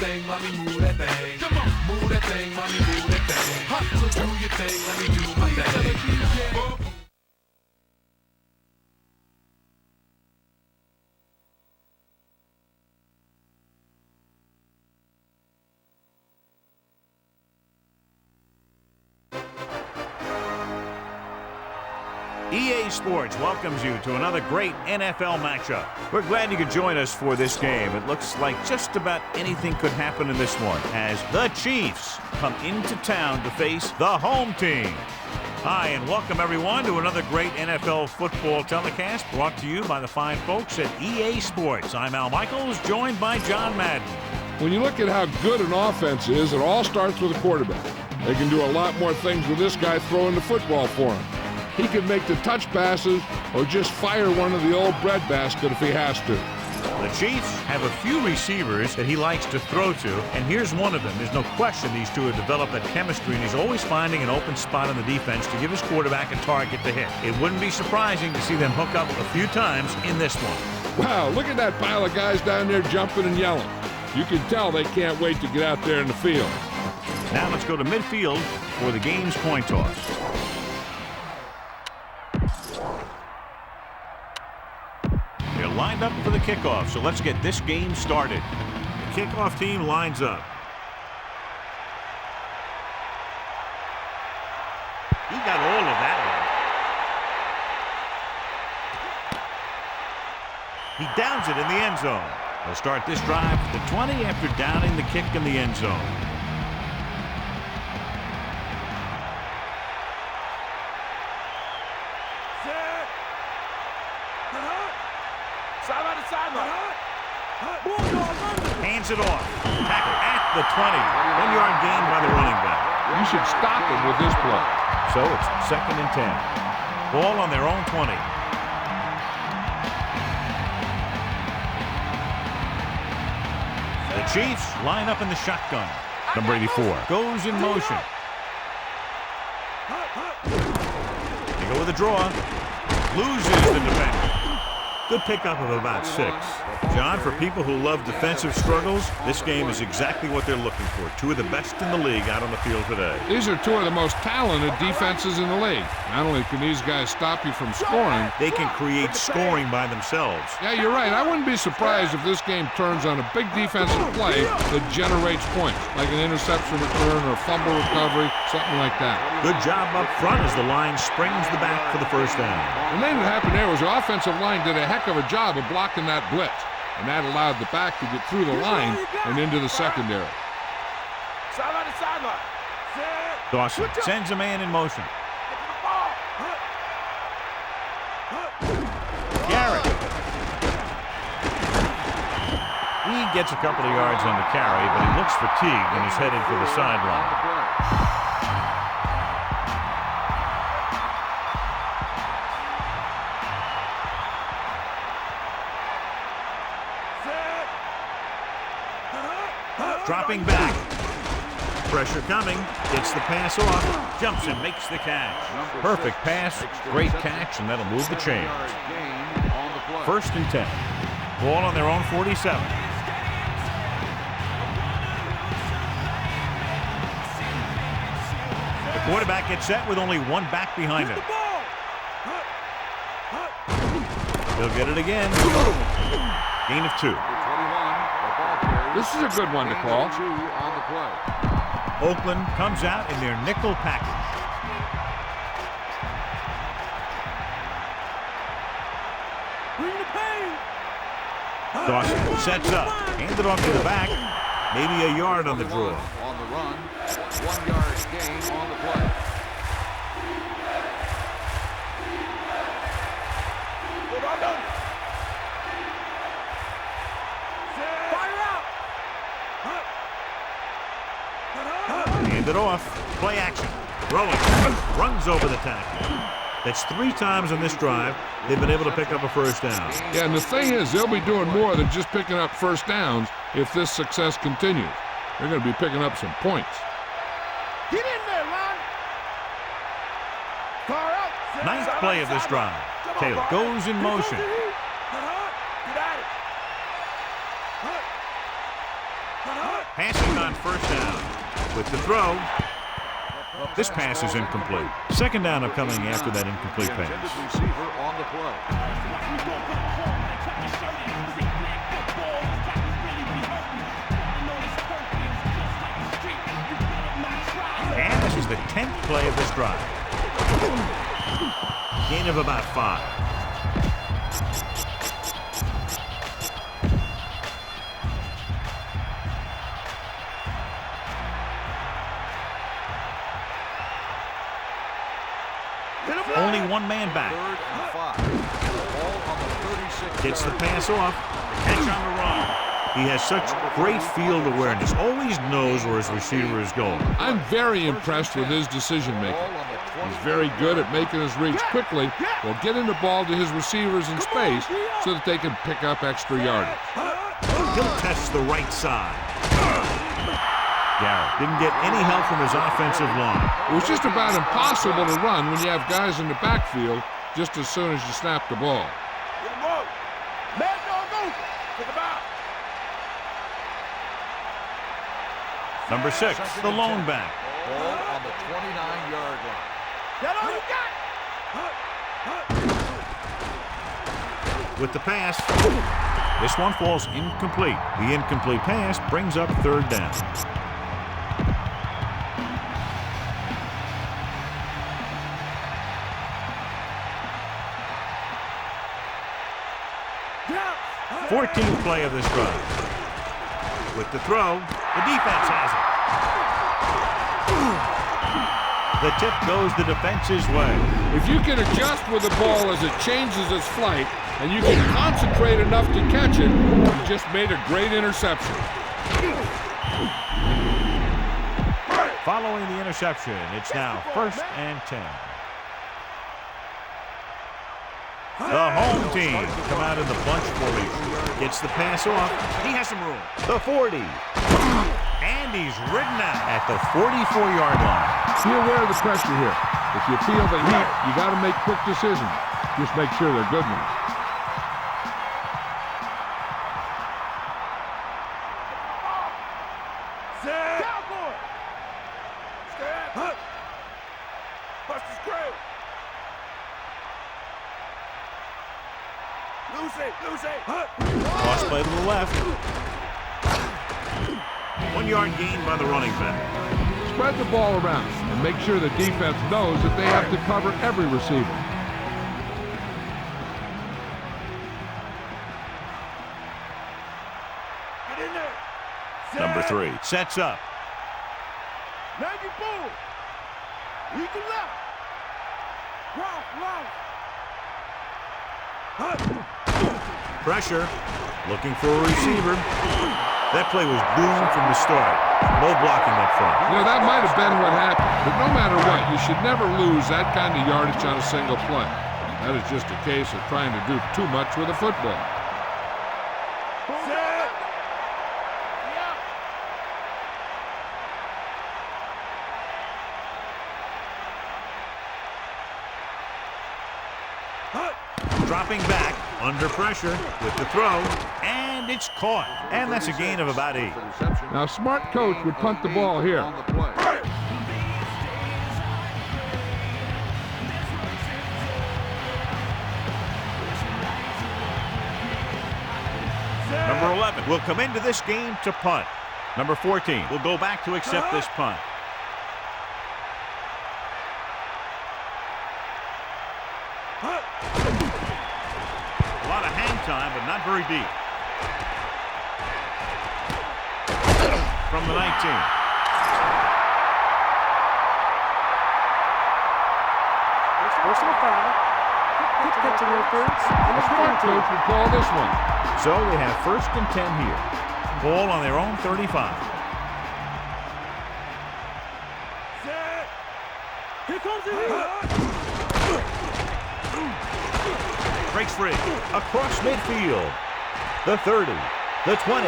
thing, mommy, move that thing. Come on, move that thing, mommy, move that thing. So do your thing, let me do my thing. EA Sports welcomes you to another great NFL matchup. We're glad you could join us for this game. It looks like just about anything could happen in this one as the Chiefs come into town to face the home team. Hi, and welcome everyone to another great NFL football telecast brought to you by the fine folks at EA Sports. I'm Al Michaels, joined by John Madden. When you look at how good an offense is, it all starts with a quarterback. They can do a lot more things with this guy throwing the football for him. He can make the touch passes or just fire one of the old breadbasket if he has to. The Chiefs have a few receivers that he likes to throw to, and here's one of them. There's no question these two have developed that chemistry, and he's always finding an open spot on the defense to give his quarterback a target to hit. It wouldn't be surprising to see them hook up a few times in this one. Wow, look at that pile of guys down there jumping and yelling. You can tell they can't wait to get out there in the field. Now let's go to midfield for the game's coin toss. Lined up for the kickoff, so let's get this game started. The kickoff team lines up. He got all of that one. He downs it in the end zone. They'll start this drive at the 20 after downing the kick in the end zone. Hands it off. Tackle at the 20. 1 yard gain by the running back. You should stop him with this play. So it's 2nd and 10. Ball on their own 20. The Chiefs line up in the shotgun. Number 84 goes in motion. They go with a draw. Loses the defender. Good pickup of about 6. John, for people who love defensive struggles, this game is exactly what they're looking for. Two of the best in the league out on the field today. These are two of the most talented defenses in the league. Not only can these guys stop you from scoring, they can create scoring by themselves. Yeah, you're right. I wouldn't be surprised if this game turns on a big defensive play that generates points, like an interception return or a fumble recovery, something like that. Good job up front as the line springs the back for the first down. The thing that happened there was the offensive line did a heck of a job of blocking that blitz, and that allowed the back to get through the line and into the secondary. Sideline to sideline. Dawson sends a man in motion. Garrett. He gets a couple of yards on the carry, but he looks fatigued and is headed for the sideline. Dropping back. Pressure coming. Gets the pass off. Jumps and makes the catch. Perfect pass. Great catch, and that'll move the chains. 1st and 10. Ball on their own 47. The quarterback gets set with only one back behind him. He'll get it again. Gain of 2. This is a good one to call. Oakland comes out in their nickel package. Dawson sets up. Hand it off to the back. Maybe a yard on the draw. On the run. 1 yard gain on the play. Hand it off. Play action. Throwing. Runs over the tackle. That's 3 times on this drive they've been able to pick up a first down. Yeah, and the thing is, they'll be doing more than just picking up first downs if this success continues. They're going to be picking up some points. Get in there, Ron. Far out. 9th play of this drive. Taylor goes in motion. Get at it. Passing on first down. With the throw. This pass is incomplete. Second down upcoming after that incomplete pass. Receiver on the play. And this is the 10th play of this drive. Gain of about 5. Only one man back. Third and 5. Ball on the 36. Gets the pass off. Catch on the run. He has such great field awareness. Always knows where his receiver is going. I'm very impressed with his decision making. He's very good at making his reads quickly while getting the ball to his receivers in space so that they can pick up extra yardage. He'll test the right side. Garrett didn't get any help from his offensive line. It was just about impossible to run when you have guys in the backfield just as soon as you snap the ball. Number 6, the lone back. Ball on the 29-yard line. That's all you got. With the pass. This one falls incomplete. The incomplete pass brings up third down. Yeah. 14th play of this drive. With the throw, the defense has it. The tip goes the defense's way. If you can adjust with the ball as it changes its flight and you can concentrate enough to catch it, you just made a great interception. Following the interception, it's now 1st and 10. The home team come out in the bunch formation. Gets the pass off. He has some room. The 40. And he's ridden out at the 44-yard line. Be aware of the pressure here. If you feel the heat, you got to make quick decisions. Just make sure they're good ones. Cowboy. Stand. Bust is great. Lose it. Cross play to the left. 1 yard gain by the running back. Spread the ball around and make sure the defense knows that they have to cover every receiver. Get in there. Number 3 sets up. Maggie Bull. Lead to left. Pressure. Looking for a receiver. That play was doomed from the start. No blocking up front. You know, that might have been what happened, but no matter what, you should never lose that kind of yardage on a single play. That is just a case of trying to do too much with a football. Dropping back, under pressure, with the throw, and it's caught. And that's a gain of about 8. Now, a smart coach would punt the ball here. On the play. Number 11 will come into this game to punt. Number 14 will go back to accept this punt. A lot of hang time, but not very deep. From the 19. Personal foul. Quick catch interference. A smart coach would call this one. So they have 1st and 10 here. Ball on their own 35. Here comes the heat. Breaks free. Across midfield. The 30. The 20.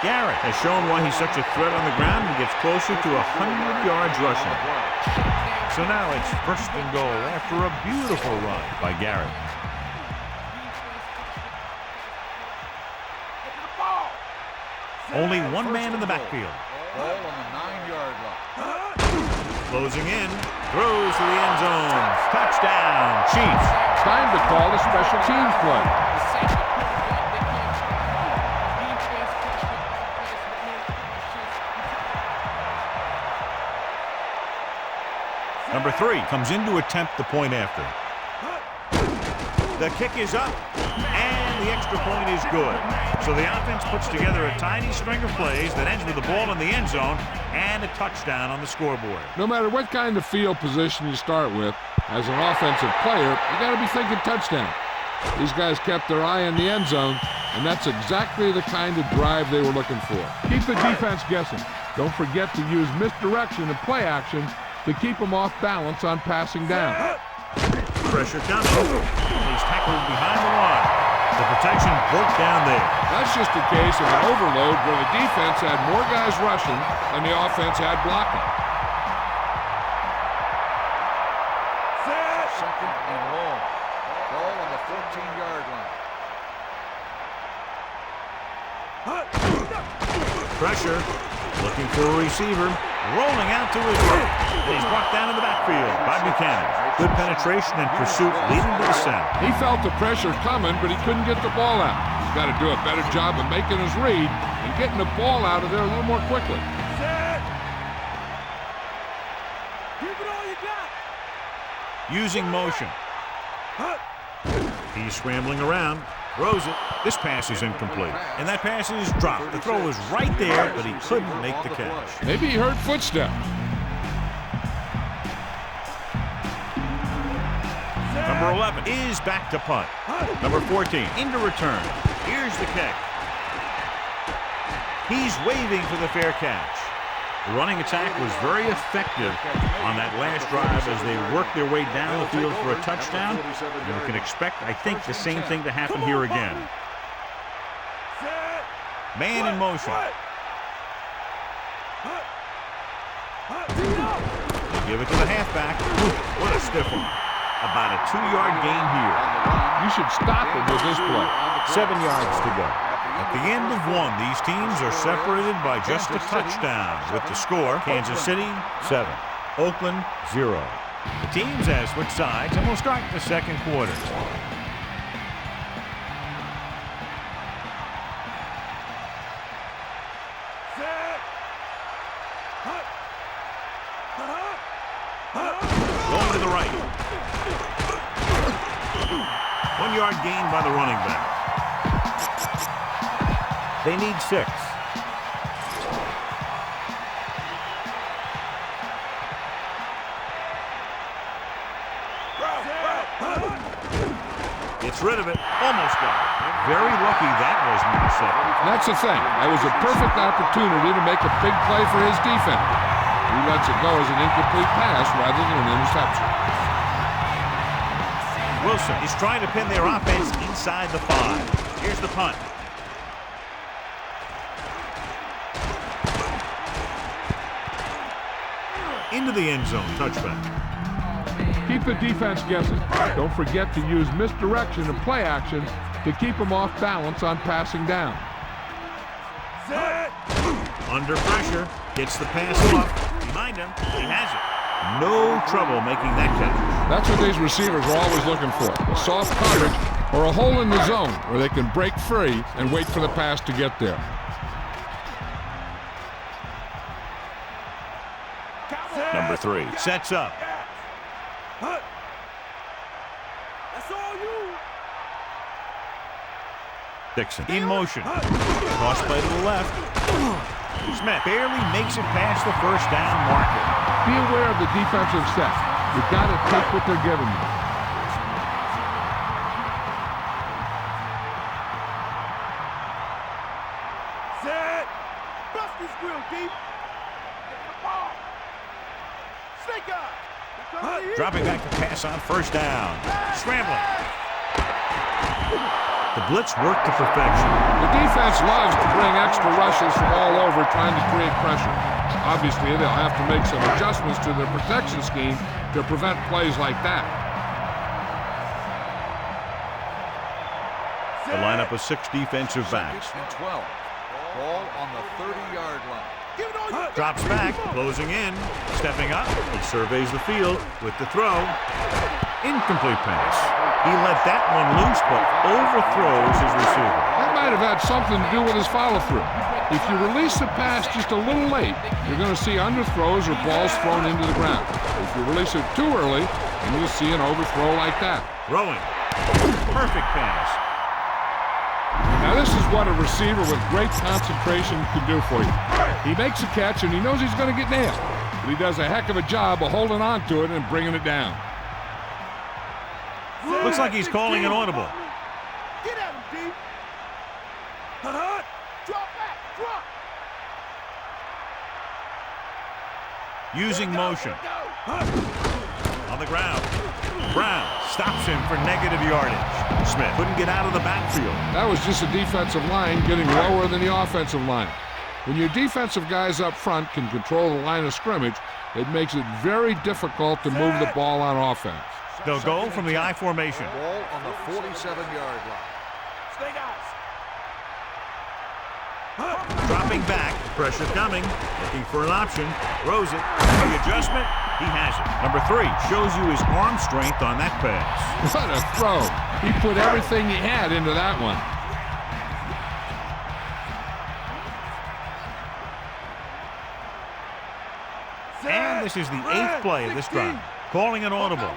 Garrett has shown why he's such a threat on the ground and gets closer to 100 yards rushing. So now it's 1st and goal after a beautiful run by Garrett. Only one man in the backfield. Ball on the 9-yard line. Closing in, throws to the end zone. Touchdown, Chiefs. Time to call the special teams play. Number 3 comes in to attempt the point after. The kick is up, and the extra point is good. So the offense puts together a tiny string of plays that ends with the ball in the end zone and a touchdown on the scoreboard. No matter what kind of field position you start with, as an offensive player, you got to be thinking touchdown. These guys kept their eye on the end zone, and that's exactly the kind of drive they were looking for. Keep the defense guessing. Don't forget to use misdirection and play action to keep them off balance on passing down. Pressure coming. He's tackled behind the line. The protection broke down there. That's just a case of an overload where the defense had more guys rushing than the offense had blocking. Second and long. Ball on the 14-yard line. Pressure. Looking for a receiver. Rolling out to his right. And he's brought down in the backfield by Buchanan. Good penetration and pursuit leading to the center. He felt the pressure coming, but he couldn't get the ball out. He's got to do a better job of making his read and getting the ball out of there a little more quickly. Give it all you got. Using motion. He's scrambling around. Throws it. This pass is incomplete. And that pass is dropped. The throw was right there, but he couldn't make the catch. Maybe he heard footsteps. Number 11 is back to punt. Number 14 into return. Here's the kick. He's waving for the fair catch. The running attack was very effective on that last drive as they worked their way down the field for a touchdown. And you can expect, I think, the same thing to happen here again. Man in motion. They give it to the halfback. What a stiff one. About a 2-yard gain here. You should stop him with this play. 7 yards to go. At the end of one, these teams are separated by just a touchdown. With the score, Kansas City 7, Oakland 0. The teams have switched sides and will start the second quarter. Going to the right. 1-yard gain by the running back. They need 6. Gets rid of it. Almost got it. Very lucky that was intercepted. That's the thing. That was a perfect opportunity to make a big play for his defense. He lets it go as an incomplete pass rather than an interception. Wilson is trying to pin their offense inside the 5. Here's the punt. Into the end zone, touchback. Keep the defense guessing. Don't forget to use misdirection and play action to keep them off balance on passing down. Under pressure, gets the pass off. Behind him, he has it. No trouble making that catch. That's what these receivers are always looking for. Soft coverage or a hole in the zone where they can break free and wait for the pass to get there. Number 3 sets up. That's all you. Dixon in motion. Cross play to the left. Smith barely makes it past the first down marker. Be aware of the defensive set. You've got to take what they're giving you. Set. Bust this grill deep. Snake eye. Dropping back to pass on first down. Scrambling. The blitz worked to perfection. The defense loves to bring extra rushes from all over trying to create pressure. Obviously, they'll have to make some adjustments to their protection scheme to prevent plays like that. The lineup of 6 defensive backs. And 12. Ball on the 30-yard line. Give it all you Drops got. back, closing in, stepping up. He surveys the field with the throw. Incomplete pass. He let that one loose, but overthrows his receiver. That might have had something to do with his follow-through. If you release the pass just a little late, you're going to see underthrows or balls thrown into the ground. If you release it too early, then you'll see an overthrow like that. Throwing. Perfect pass. Now this is what a receiver with great concentration can do for you. He makes a catch and he knows he's going to get nailed, but he does a heck of a job of holding on to it and bringing it down. Looks like he's calling an audible. Get at him, D. Drop back. Drop. Using motion. On the ground. Brown stops him for negative yardage. Smith couldn't get out of the backfield. That was just a defensive line getting lower than the offensive line. When your defensive guys up front can control the line of scrimmage, it makes it very difficult to move the ball on offense. They'll go from the I formation. Ball on the 47-yard line. Stay guys. Dropping back, pressure coming, looking for an option, throws it. The adjustment, he has it. Number 3 shows you his arm strength on that pass. What a throw. He put everything he had into that one. And this is the 8th play of this drive. Calling an audible.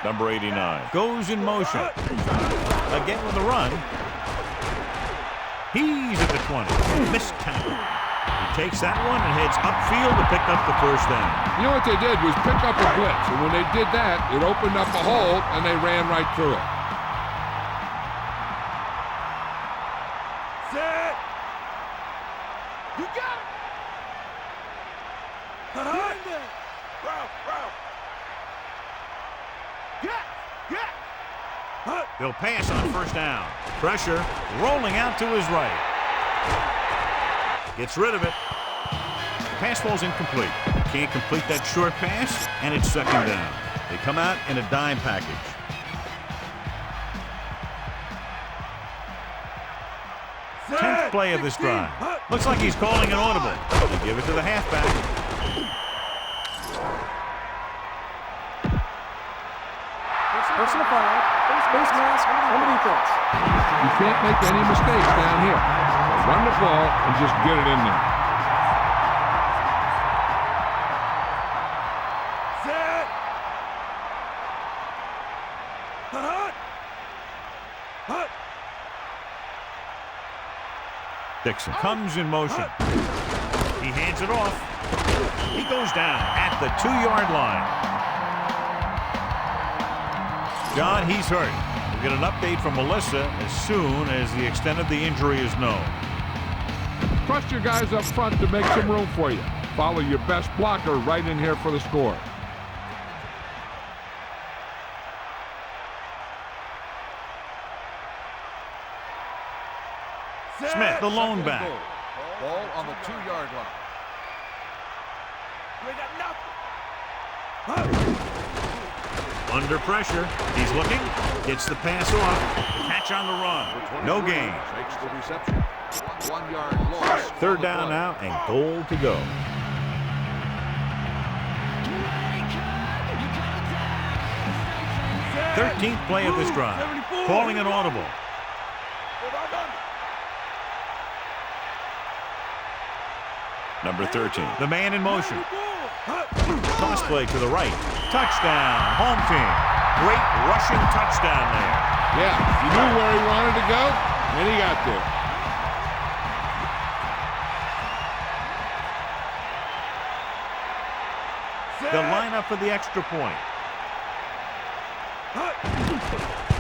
Number 89 goes in motion. Again with a run. He's at the 20. Missed tackle. He takes that one and heads upfield to pick up the first down. You know what they did was pick up a blitz, and when they did that, it opened up a hole, and they ran right through it. Set. You got it. Get in there. Row. Get. They'll pass on first down. Pressure rolling out to his right. Gets rid of it. Pass ball's incomplete. Can't complete that short pass, and it's second down. They come out in a dime package. Tenth play of this drive. Looks like he's calling an audible. They give it to the halfback. Personal foul, face mask on the defense. You can't make any mistakes down here. So run the ball and just get it in there. Set. Dixon comes in motion. He hands it off. He goes down at the 2-yard line. John, he's hurt. We'll get an update from Melissa as soon as the extent of the injury is known. Trust your guys up front to make some room for you. Follow your best blocker right in here for the score. Smith, the lone back. Ball on the 2-yard line. We got nothing. Under pressure. He's looking. Gets the pass off. Catch on the run. No gain. Makes the reception. 1-yard loss. Third down now and goal to go. Thirteenth play of this drive. Calling an audible. Number 13. The man in motion. Toss play to the right. Touchdown. Home team. Great rushing touchdown there. Yeah, he knew where he wanted to go, and he got there. They'll line up for the extra point.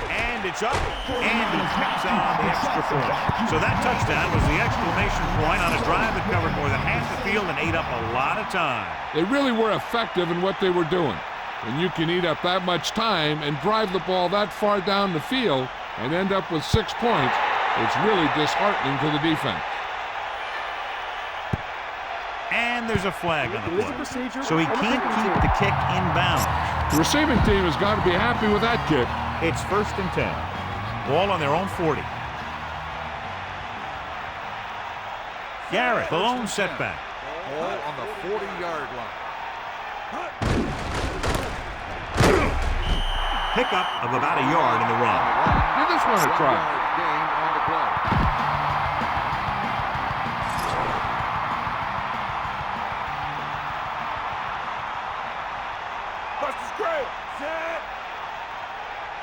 And it's up, and he picks out the extra point. So that touchdown was the exclamation point on a drive that covered more than half the field and ate up a lot of time. They really were effective in what they were doing. When you can eat up that much time and drive the ball that far down the field and end up with 6 points, it's really disheartening to the defense. And there's a flag on the play. So he can't keep the kick inbounds. The receiving team has got to be happy with that kick. It's 1st and 10. Ball on their own 40. Garrett, the lone setback. Ball on the 40-yard line. Pickup of about a yard in the run. Give this one a try. 1-yard gain on the play. Buster's Grill. Set.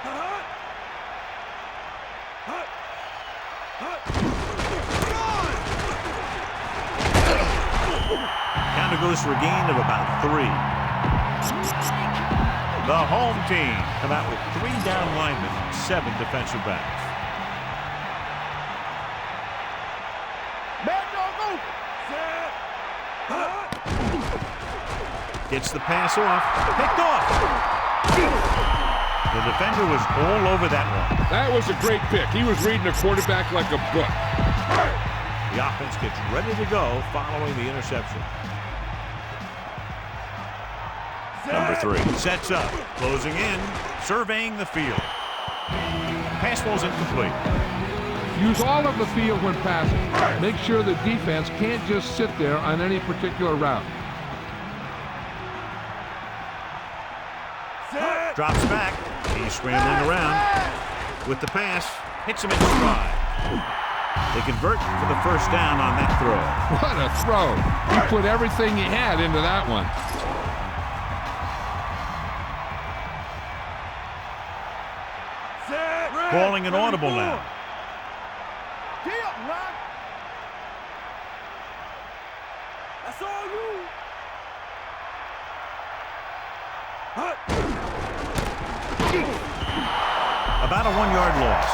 Hut. Hut. Hut. Counter goes for a gain of about 3. The home team come out with 3 down linemen and 7 defensive backs. Mad Dog over. Set. Hut. Gets the pass off. Picked off. The defender was all over that one. That was a great pick. He was reading a quarterback like a book. The offense gets ready to go following the interception. Number 3 sets up, closing in, surveying the field. Pass ball's incomplete. Use all of the field when passing. Make sure the defense can't just sit there on any particular route. Set. Drops back. He's scrambling around. With the pass, hits him in stride. They convert for the first down on that throw. What a throw. You put everything you had into that one. Set. Calling an audible now. Get up, Ron. That's all you. Hut. About a 1-yard loss.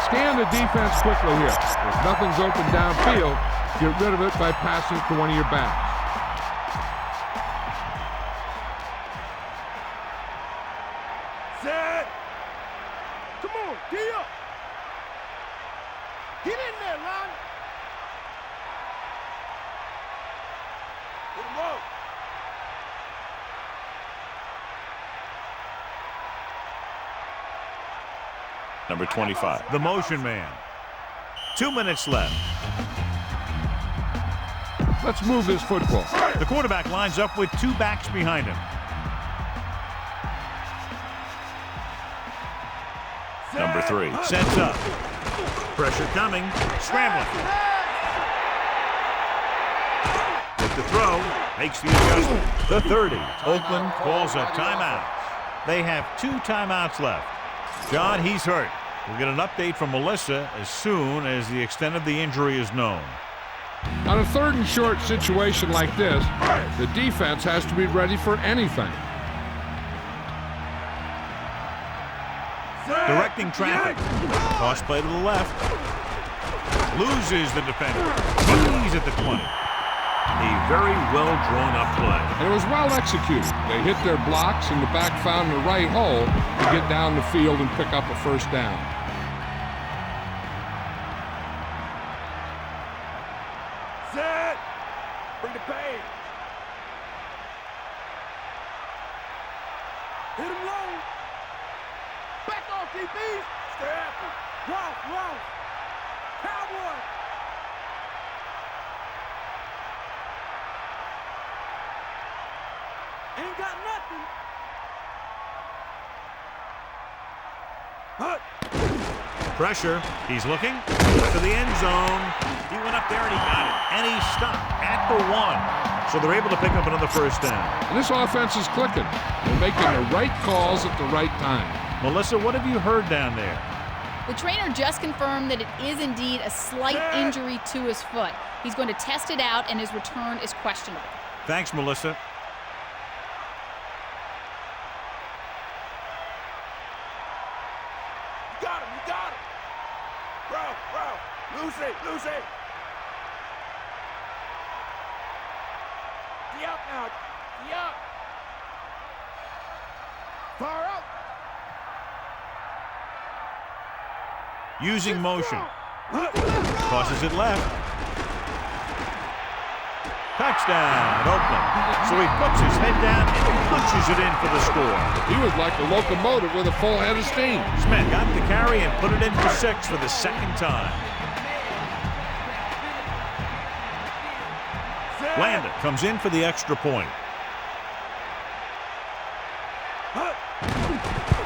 Scan the defense quickly here. If nothing's open downfield, get rid of it by passing it to one of your backs. Set. Come on, get up. Get in there, Ron. Put him up. Number 25, the motion man. 2 minutes left. Let's move this football. The quarterback lines up with 2 backs behind him. Number 3 sets up. Pressure coming. Scrambling. With the throw, makes the adjustment. The 30. Oakland calls a timeout. They have 2 timeouts left. John, he's hurt. We'll get an update from Melissa as soon as the extent of the injury is known. On a 3rd and short situation like this, the defense has to be ready for anything. Directing traffic. Toss play to the left. Loses the defender. He's at the 20. A very well drawn up play. And it was well executed. They hit their blocks and the back found the right hole to get down the field and pick up a first down. Set. Bring the pain. Hit him low. Back off, DBs. Stay after. Ralph. Cowboy. Ain't got nothing. Hut. Pressure. He's looking to the end zone. He went up there and he got it. And he stopped at the 1. So they're able to pick up another first down. And this offense is clicking. They're making the right calls at the right time. Melissa, what have you heard down there? The trainer just confirmed that it is indeed a slight injury to his foot. He's going to test it out, and his return is questionable. Thanks, Melissa. You got him. Ralph. Lose it. Be up now. Be up. Far out. Using motion. Crosses it left. Touchdown, Oakland. So he puts his head down and punches it in for the score. He was like a locomotive with a full head of steam. Smith got the carry and put it in for 6 for the 2nd time. Landon comes in for the extra point.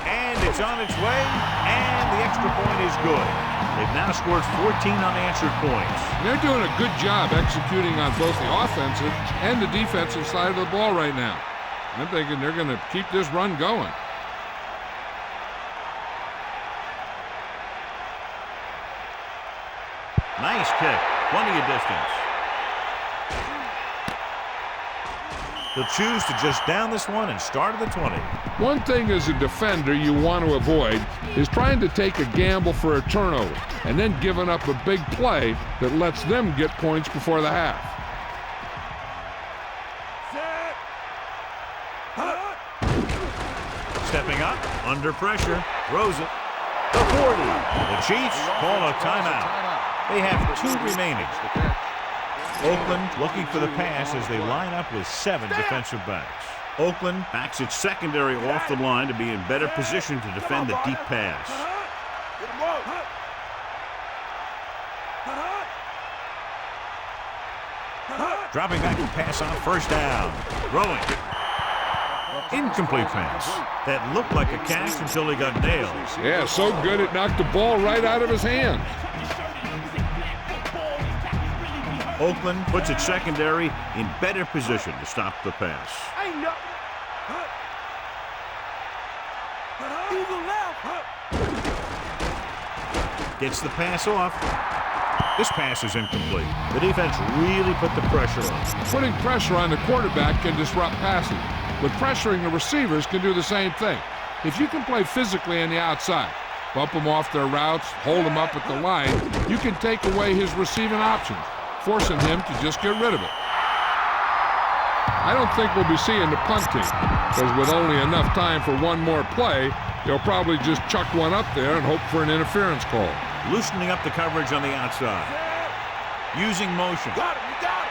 And it's on its way, and the extra point is good. They've now scored 14 unanswered points. They're doing a good job executing on both the offensive and the defensive side of the ball right now. I'm thinking they're going to keep this run going. Nice kick. Plenty of distance. He'll choose to just down this one and start at the 20. One thing as a defender you want to avoid is trying to take a gamble for a turnover and then giving up a big play that lets them get points before the half. Stepping up, under pressure, throws it. The 40. The Chiefs call a timeout. They have 2 remaining. Oakland looking for the pass as they line up with 7 defensive backs. Oakland backs its secondary off the line to be in better position to defend the deep pass. Dropping back to pass on first down. Throwing. Incomplete pass. That looked like a catch until he got nailed. Yeah, so good it knocked the ball right out of his hand. Oakland puts its secondary in better position to stop the pass. Gets the pass off. This pass is incomplete. The defense really put the pressure on. Putting pressure on the quarterback can disrupt passing, but pressuring the receivers can do the same thing. If you can play physically on the outside, bump them off their routes, hold them up at the line, you can take away his receiving options, forcing him to just get rid of it. I don't think we'll be seeing the punting, because with only enough time for one more play, they'll probably just chuck one up there and hope for an interference call. Loosening up the coverage on the outside. Using motion. Got it, you got it.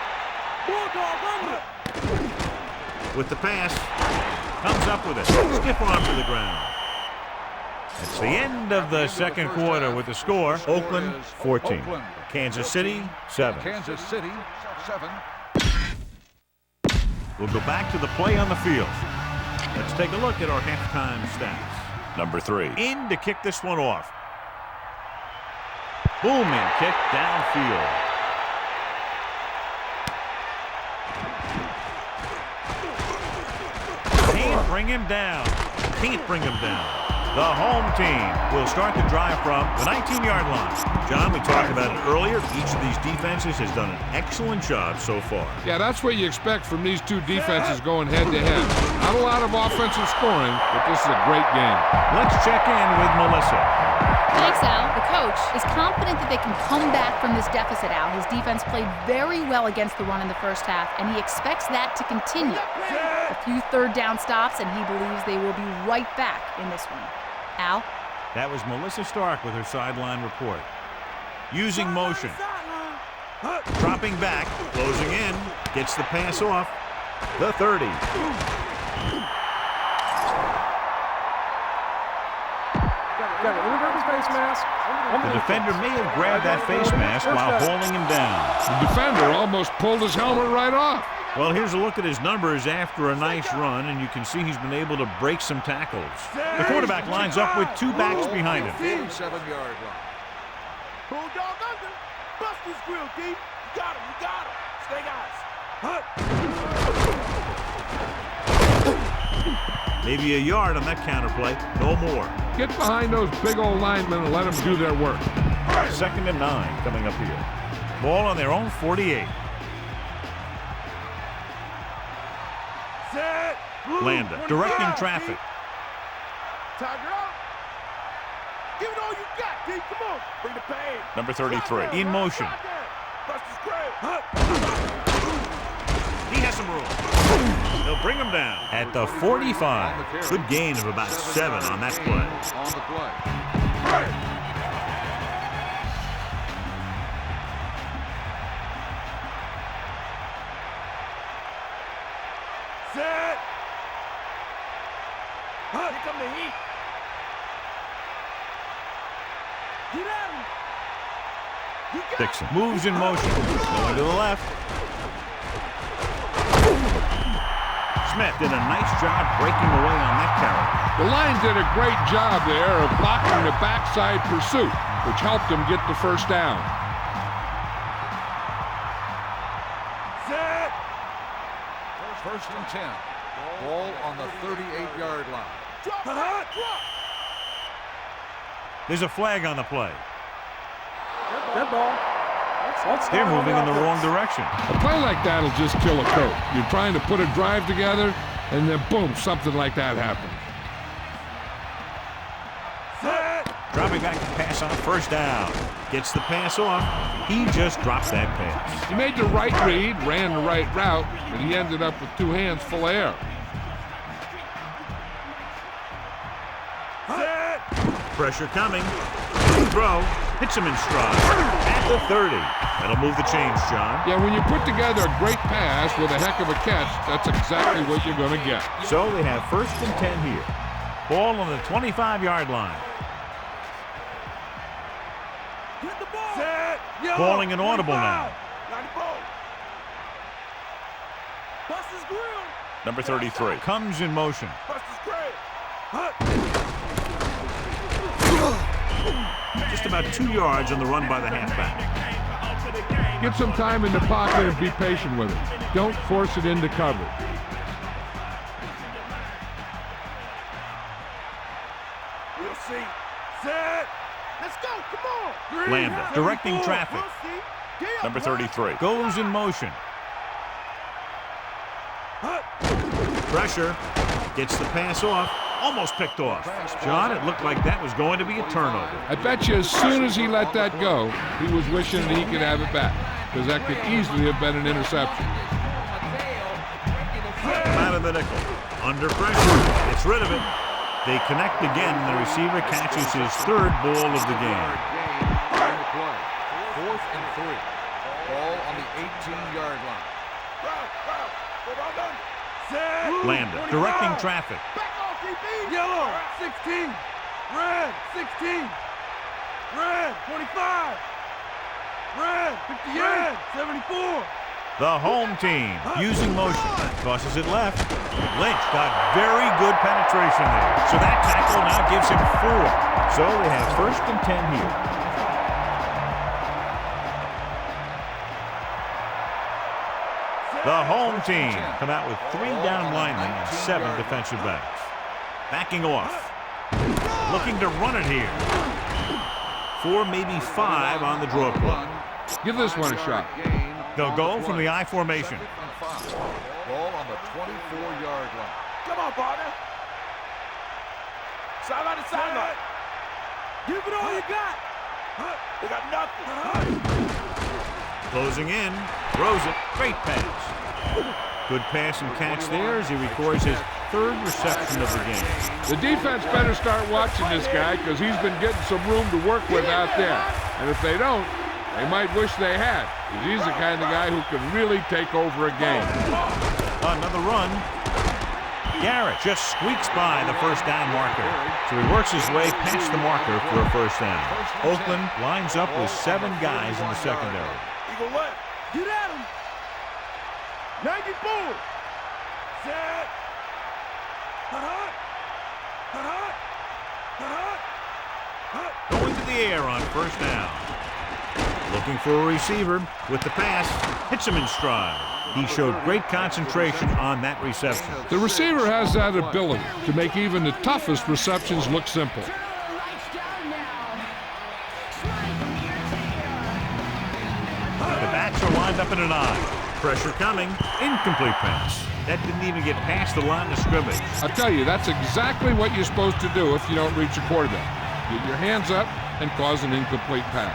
Bulldog, run it. With the pass. Comes up with it. Stiff arm to the ground. It's the end of the second quarter with the score. Oakland 14. Kansas City 7. Kansas City 7. We'll go back to the play on the field. Let's take a look at our halftime stats. Number 3. In to kick this one off. Booming kick downfield. Can't bring him down. Can't bring him down. The home team will start the drive from the 19-yard line. John, we talked about it earlier. Each of these defenses has done an excellent job so far. Yeah, that's what you expect from these two defenses going head-to-head. Not a lot of offensive scoring, but this is a great game. Let's check in with Melissa. Thanks, Al. The coach is confident that they can come back from this deficit, Al. His defense played very well against the run in the first half, and he expects that to continue. A few third down stops, and he believes they will be right back in this one. Al? That was Melissa Stark with her sideline report. Using motion. Dropping back, closing in, gets the pass off. The 30. The defender may have grabbed that face mask while holding him down. The defender almost pulled his helmet right off. Well, here's a look at his numbers after a nice run, and you can see he's been able to break some tackles. The quarterback lines up with 2 backs behind him. 47-yard line. Bulldog under. Bust his grill, D. You got him, you got him. Stay eyes. Maybe a yard on that counterplay, no more. Get behind those big old linemen and let them do their work. 2nd and 9 coming up here. Ball on their own 48. Set. Landa directing traffic. Tiger out. Give it all you got, D. Come on. Bring the pain. Number 33 in motion. Bust his grill. He has some room. They'll bring him down at the 45. Good gain of about 7 on that play. On the play. Set. Here come the heat. Get at him. You got Dixon moves in motion. Going to the left. Smith did a nice job breaking away on that carry. The line did a great job there of blocking the backside pursuit, which helped him get the first down. Set. First and 10. Ball on the 38-yard line. Drop. There's a flag on the play. Dead ball. Let's They're moving in the wrong direction. A play like that will just kill a coach. You're trying to put a drive together, and then boom, something like that happens. Dropping back to pass on first down. Gets the pass off. He just dropped that pass. He made the right read, ran the right route, but he ended up with two hands full of air. Pressure coming. Throw. Hits him in stride. At the 30. That'll move the chains, John. Yeah, when you put together a great pass with a heck of a catch, that's exactly what you're going to get. So they have first and 10 here. Ball on the 25-yard line. Hit the ball. Set. Yo. Calling an audible now. 94. Bust his grill. Number 33 comes in motion. Bust his grill. Just about 2 yards on the run by the halfback. Get some time in the pocket and be patient with it. Don't force it into coverage. We'll see. Set. Let's go. Come on. Landa directing traffic. We'll see. Get Number up, 33 goes in motion. Pressure. Gets the pass off. Almost picked off. John, it looked like that was going to be a turnover. I bet you as soon as he let that go, he was wishing that he could have it back, because that could easily have been an interception. Out of the nickel. Under pressure. Gets rid of it. They connect again, and the receiver catches his third ball of the game. Fourth and 3. Ball on the 18-yard line. Landa directing traffic. Yellow, 16. Red, 16. Red, 25. Red, 58. 74. The home team using motion. Tosses it left. Lynch got very good penetration there. So that tackle now gives him 4. So they have first and 10 here. The home team come out with 3 down linemen and 7 defensive backs. Backing off. Looking to run it here. 4, maybe 5 on the draw play. Give this one a shot. They'll go from the I formation. Ball on the 24-yard line. Come on, partner. Sideline to sideline. Give it all you got. They got nothing. Closing in. Throws it. Great pass. Good pass and catch there as he records his 3rd reception of the game. The defense better start watching this guy, because he's been getting some room to work with out there. And if they don't, they might wish they had, because he's the kind of guy who can really take over a game. Another run. Garrett just squeaks by the first down marker. So he works his way past the marker for a first down. Oakland lines up with 7 guys in the secondary. Eagle left. Get at him. 94. Set. Going to the air on first down. Looking for a receiver with the pass. Hits him in stride. He showed great concentration on that reception. The receiver has that ability to make even the toughest receptions look simple. The backs are lined up in an I. Pressure coming. Incomplete pass. That didn't even get past the line of scrimmage. I'll tell you, that's exactly what you're supposed to do if you don't reach a quarterback. Get your hands up and cause an incomplete pass.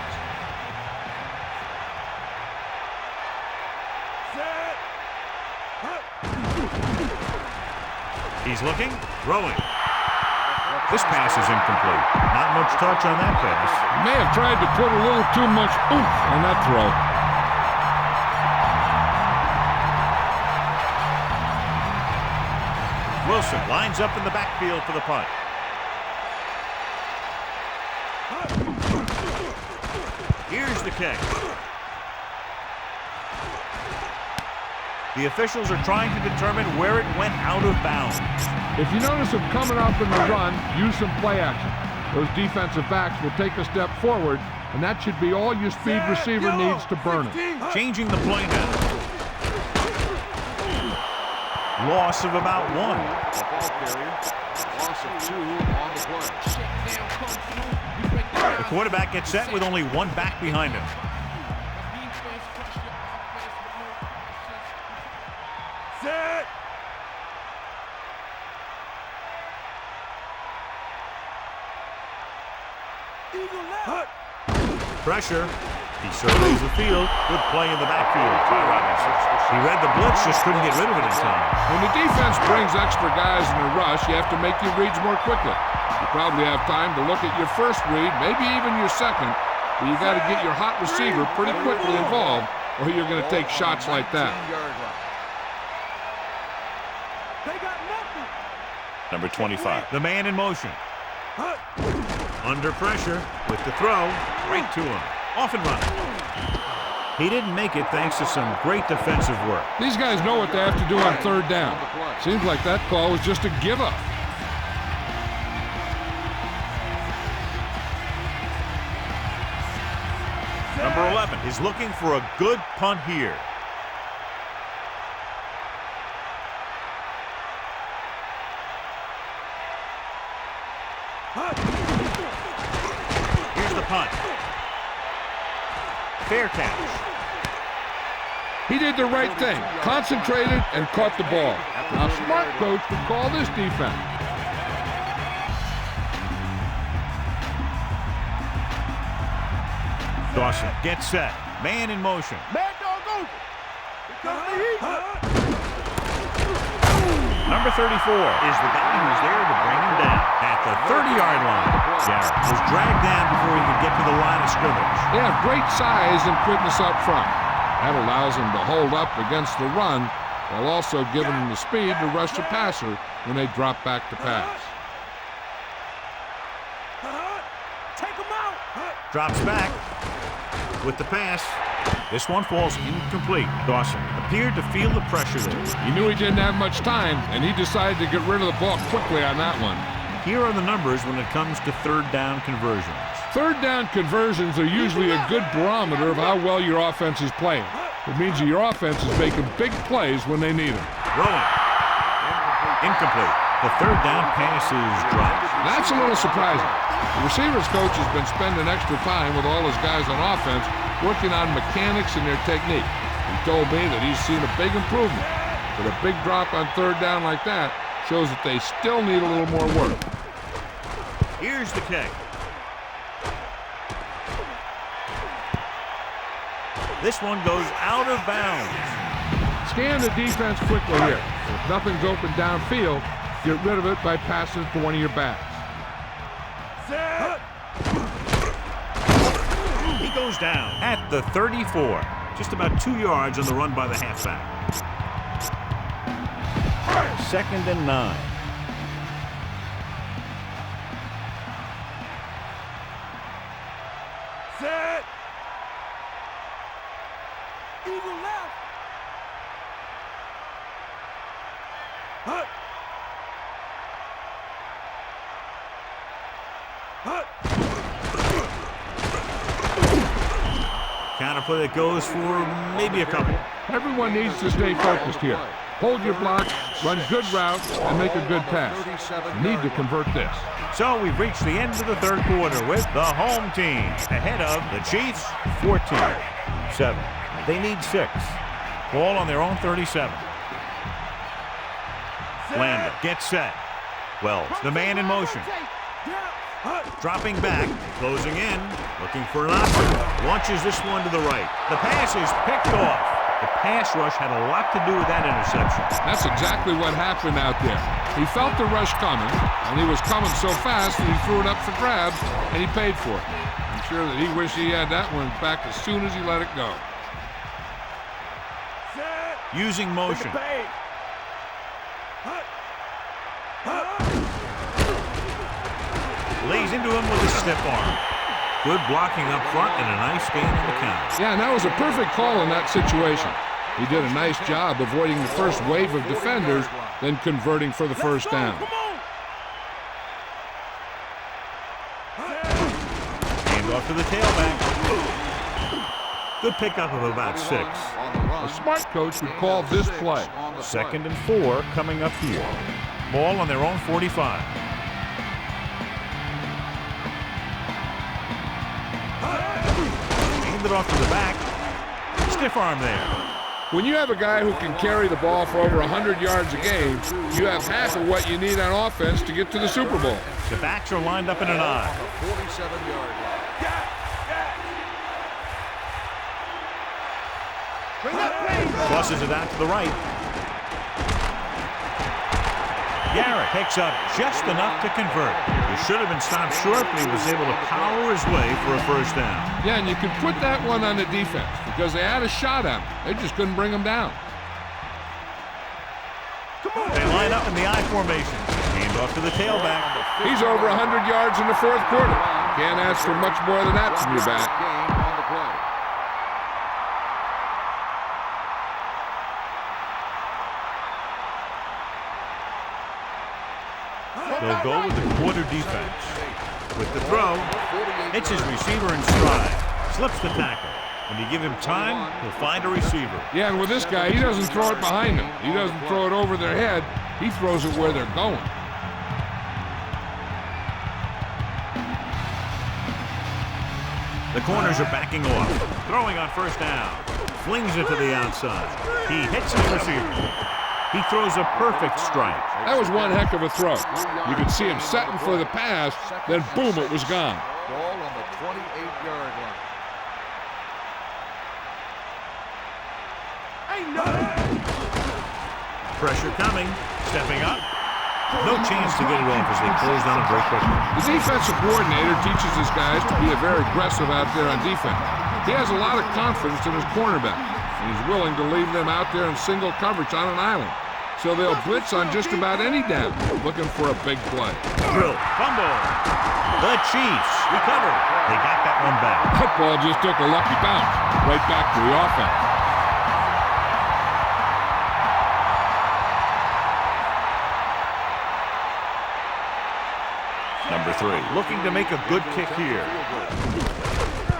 He's looking, throwing. This pass is incomplete. Not much touch on that pass. May have tried to put a little too much oomph on that throw. Wilson lines up in the backfield for the punt. Here's the kick. The officials are trying to determine where it went out of bounds. If you notice him coming up in the run, use some play action. Those defensive backs will take a step forward, and that should be all your speed receiver needs to burn him. Changing the play now. Loss of about 1. Loss of 2 on the play. The quarterback gets set with only one back behind him. Set. Eagle left. Pressure. He surveys the field. Good play in the backfield. He read the blitz, just couldn't get rid of it in time. When the defense brings extra guys in a rush, you have to make your reads more quickly. You probably have time to look at your first read, maybe even your second, but you got to get your hot receiver pretty quickly involved, or you're going to take shots like that. They got nothing. Number 25. The man in motion. Under pressure with the throw. Right to him. Off and running. He didn't make it thanks to some great defensive work. These guys know what they have to do on third down. Seems like that call was just a give up. Number 11 is looking for a good punt here. Here's the punt. Fair catch. He did the right thing, concentrated and caught the ball. Now, a smart coach would call this defense. Dawson gets set. Man in motion. Mad dog over. Here comes the heat. Number 34 is the guy who's there to bring him down at the 30-yard line. Garrett was dragged down before he could get to the line of scrimmage. They have great size and quickness up front. That allows them to hold up against the run while also giving them the speed to rush the passer when they drop back to pass. Take him out. Drops back with the pass. This one falls incomplete. Dawson appeared to feel the pressure there. He knew he didn't have much time, and he decided to get rid of the ball quickly on that one. Here are the numbers when it comes to third down conversions. Third down conversions are usually a good barometer of how well your offense is playing. It means that your offense is making big plays when they need them. Throwing. Incomplete. The third down pass is dropped. That's a little surprising. The receivers coach has been spending extra time with all his guys on offense working on mechanics and their technique. He told me that he's seen a big improvement. But a big drop on third down like that shows that they still need a little more work. Here's the kick. This one goes out of bounds. Scan the defense quickly here. If nothing's open downfield, get rid of it by passing it to one of your backs. He goes down at the 34. Just about 2 yards on the run by the halfback. 2nd and 9. Set. Eagle left. Counterplay that goes for maybe a couple. Everyone needs to stay focused here. Hold your block, run good routes, and make a good pass. You need to convert this. So we've reached the end of the third quarter with the home team ahead of the Chiefs 14-7. They need 6. Ball on their own 37. Lambda gets set. Wells, the man in motion. Dropping back, closing in, looking for an option. Launches this one to the right. The pass is picked off. The pass rush had a lot to do with that interception. That's exactly what happened out there. He felt the rush coming, and he was coming so fast that he threw it up for grabs, and he paid for it. I'm sure that he wished he had that one back as soon as he let it go. Using motion. Lays into him with a stiff arm. Good blocking up front and a nice gain on the count. Yeah, and that was a perfect call in that situation. He did a nice job avoiding the first wave of defenders, then converting for the first down. Hand off to the tailback. Good pickup of about 6. A smart coach would call this play. 2nd and 4 coming up here. Ball on their own 45. Hand it off to the back. Stiff arm there. When you have a guy who can carry the ball for over 100 yards a game, you have half of what you need on offense to get to the Super Bowl. The backs are lined up in an I. 47-yard line. Tosses it out to the right. Garrett picks up just enough to convert. He should have been stopped short, but he was able to power his way for a first down. Yeah, and you could put that one on the defense because they had a shot at him. They just couldn't bring him down. They line up in the I formation. Hand off to the tailback. He's over 100 yards in the 4th quarter. Can't ask for much more than that from your back. Gain on the play. They'll go with the quarter defense. With the throw, hits his receiver in stride. Slips the tackle. When you give him time, he'll find a receiver. Yeah, and with this guy, he doesn't throw it behind them. He doesn't throw it over their head. He throws it where they're going. The corners are backing off. Throwing on first down. Flings it to the outside. He hits his receiver. He throws a perfect strike. That was one heck of a throw. You could see him setting for the pass, then boom, it was gone. Ball on the 28-yard line. Pressure coming. Stepping up. No chance to get it off as they close down and break quickly. The defensive coordinator teaches his guys to be very aggressive out there on defense. He has a lot of confidence in his cornerback, and he's willing to leave them out there in single coverage on an island. So they'll blitz on just about any down, looking for a big play. Drill. Fumble. The Chiefs recover. They got that one back. That ball just took a lucky bounce right back to the offense. Number 3, looking to make a good kick here.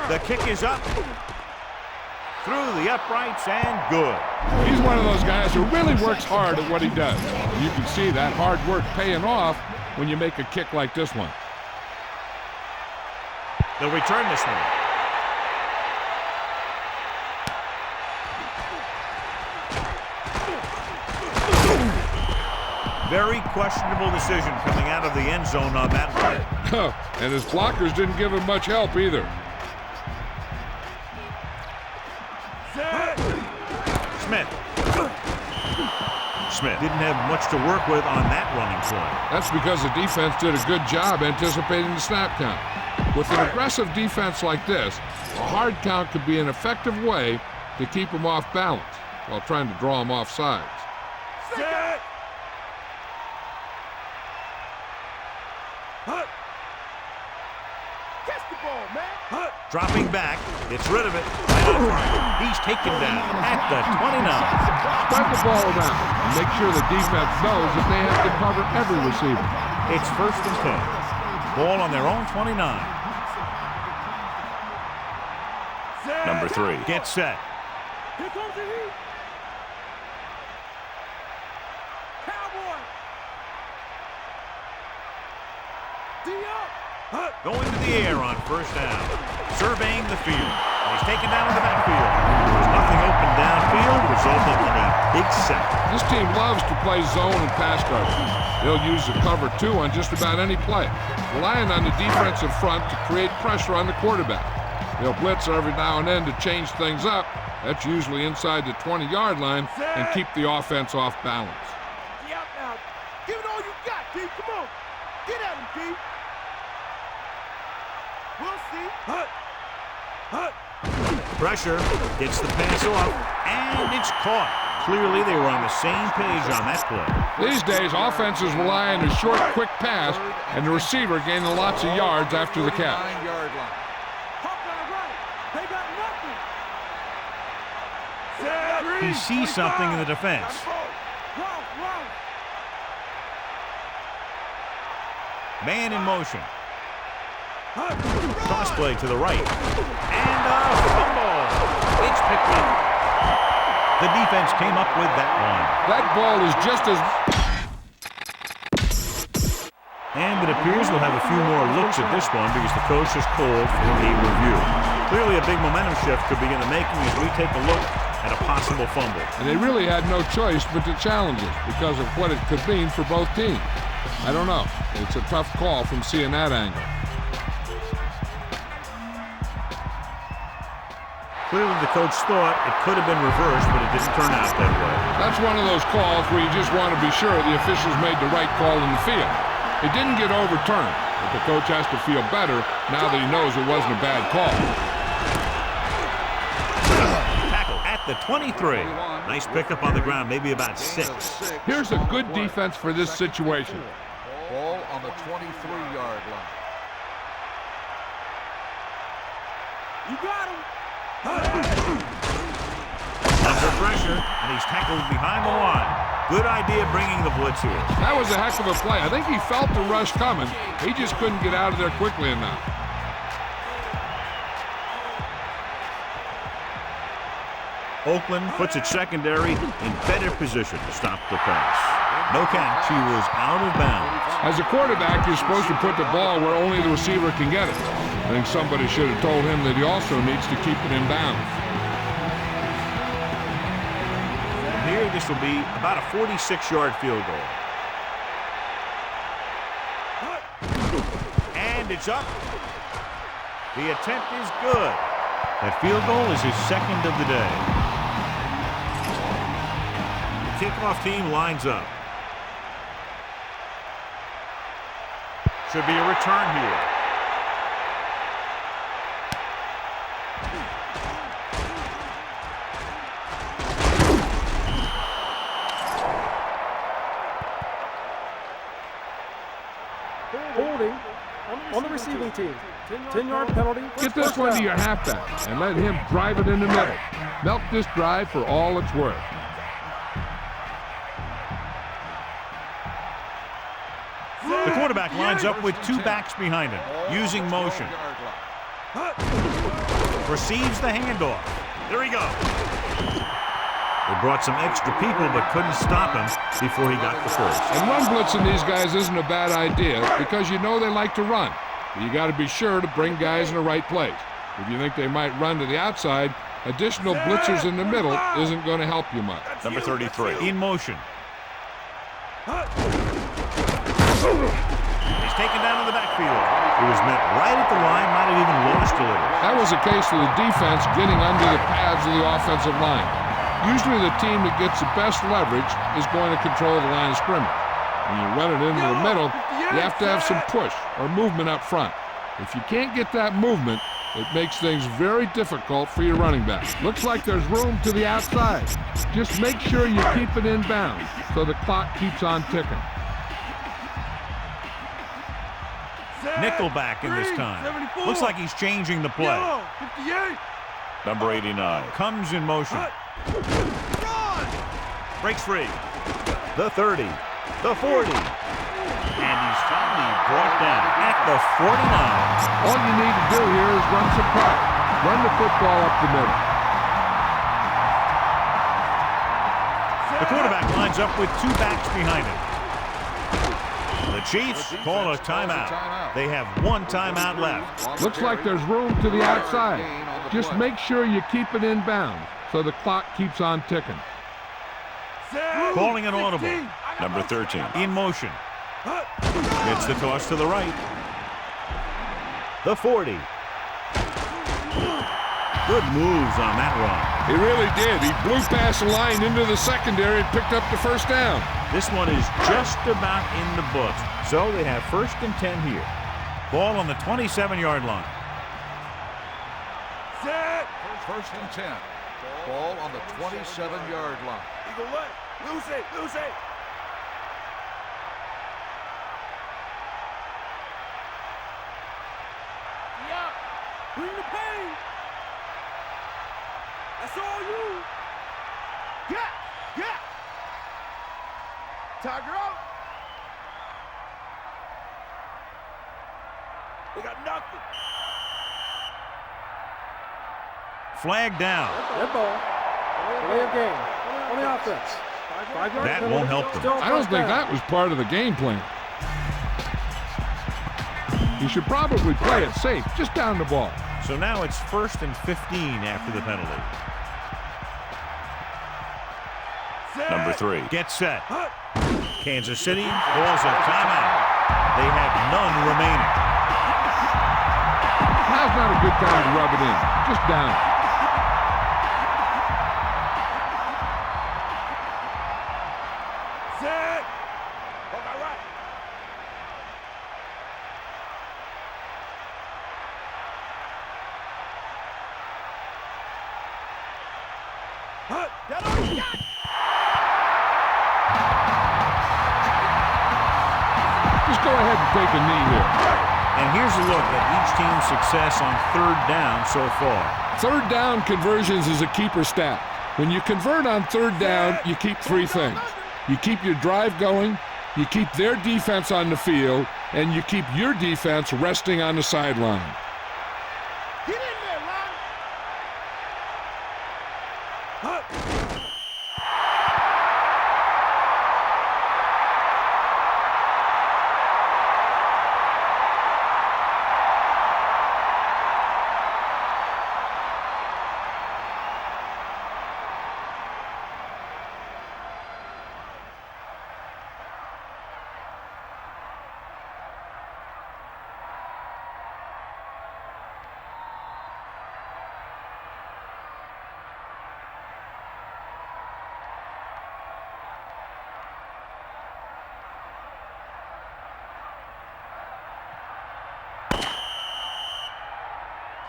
The kick is up. Through the uprights and good. He's one of those guys who really works hard at what he does. You can see that hard work paying off when you make a kick like this one. They'll return this one. Very questionable decision coming out of the end zone on that one. And his blockers didn't give him much help either. Smith didn't have much to work with on that running play. That's because the defense did a good job anticipating the snap count. With an aggressive defense like this, a hard count could be an effective way to keep them off balance while trying to draw them off sides. Set. Catch the ball, man. Dropping back, gets rid of it. He's taken down at the 29. Spread the ball around and make sure the defense knows that they have to cover every receiver. It's 1st and 10. Ball on their own 29. Number 3, get set. Here comes the heat. Cowboy. Going to the air on first down. Surveying the field. He's taken down in the backfield. There's nothing open downfield, resulting in a big sack. This team loves to play zone and pass coverage. They'll use the cover 2 on just about any play, relying on the defensive front to create pressure on the quarterback. They'll blitz every now and then to change things up. That's usually inside the 20-yard line and keep the offense off balance. Yeah, now. Give it all you got, D. Come on. Get at him, D. We'll see. Pressure, gets the pass off, and it's caught. Clearly, they were on the same page on that play. These days, offenses rely on a short, quick pass, and the receiver gaining lots of yards after the catch. 9-yard line. Hawkeye right. They got nothing. Set. He sees something in the defense. Man in motion. Cross play to the right. And a fumble. It's picked up. The defense came up with that one. That ball is just as... And it appears we'll have a few more looks at this one because the coach has called for a review. Clearly a big momentum shift could be in the making as we take a look at a possible fumble. And they really had no choice but to challenge it because of what it could mean for both teams. I don't know. It's a tough call from seeing that angle. Clearly the coach thought it could have been reversed, but it didn't turn out that way. That's one of those calls where you just want to be sure the officials made the right call in the field. It didn't get overturned, but the coach has to feel better now that he knows it wasn't a bad call. Tackle at the 23. Nice pickup on the ground, maybe about 6. Here's a good defense for this situation. Ball on the 23-yard line. You got him. Under pressure, and he's tackled behind the line. Good idea bringing the blitz here. That was a heck of a play. I think he felt the rush coming. He just couldn't get out of there quickly enough. Oakland puts its secondary in better position to stop the pass. No catch. He was out of bounds. As a quarterback, you're supposed to put the ball where only the receiver can get it. I think somebody should have told him that he also needs to keep it in bounds. From here, this will be about a 46-yard field goal. And it's up. The attempt is good. That field goal is his second of the day. The kickoff team lines up. Should be a return here. Holding on the receiving team. 10-yard penalty. Get this one to your halfback and let him drive it in the middle. Milk this drive for all it's worth. The quarterback lines up with 2 backs behind him, using motion. Receives the handoff. There he goes. They brought some extra people but couldn't stop him before he got the first. And run blitzing these guys isn't a bad idea because you know they like to run. But you got to be sure to bring guys in the right place. If you think they might run to the outside, additional blitzers in the middle isn't going to help you much. Number 33 in motion. He's taken down in the backfield. He was met right at the line, might have even lost a little. That was a case of the defense getting under the pads of the offensive line. Usually the team that gets the best leverage is going to control the line of scrimmage. When you run it into the middle, you have to have some push or movement up front. If you can't get that movement, it makes things very difficult for your running back. Looks like there's room to the outside. Just make sure you keep it in bounds so the clock keeps on ticking. Nickelback in this time. Looks like he's changing the play. Number 89 comes in motion. Breaks free. The 30. The 40. And he's finally brought down at the 49. All you need to do here is run some power. Run the football up the middle. The quarterback lines up with 2 backs behind him. The Chiefs call a timeout. They have 1 timeout left. Looks like there's room to the outside. Just make sure you keep it in bounds so the clock keeps on ticking. Calling an audible. Number 13 in motion. Gets the toss to the right. The 40. Good moves on that run. He really did. He blew past the line into the secondary and picked up the first down. This one is just about in the books. So they have 1st and 10 here. Ball on the 27-yard line. Set. First and 10. Ball on the 27-yard line. Eagle left. Lose it. Lose it. Yeah. Bring the pain. That's all you. Tiger out. They got nothing. Flag down. Red ball. Delay of game. On the offense. That won't help them. I don't think that was part of the game plan. You should probably play it safe, just down the ball. So now it's 1st and 15 after the penalty. Number 3. Get set. Kansas City calls a timeout. They have none remaining. Now's not a good time to rub it in. Just down it. Set. All right. That all you got. Just go ahead and take a knee here. And here's a look at each team's success on 3rd down so far. 3rd down conversions is a keeper stat. When you convert on 3rd down, you keep 3 things. You keep your drive going, you keep their defense on the field, and you keep your defense resting on the sideline. Get in there, Ron.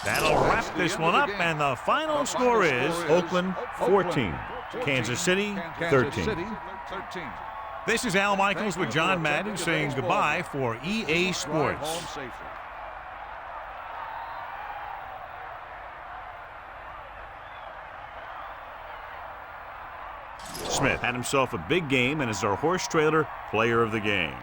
That'll wrap this one up, and the final score is Oakland 14, Kansas City 13. This is Al Michaels with John Madden saying goodbye for EA Sports. Smith had himself a big game and is our horse trailer player of the game.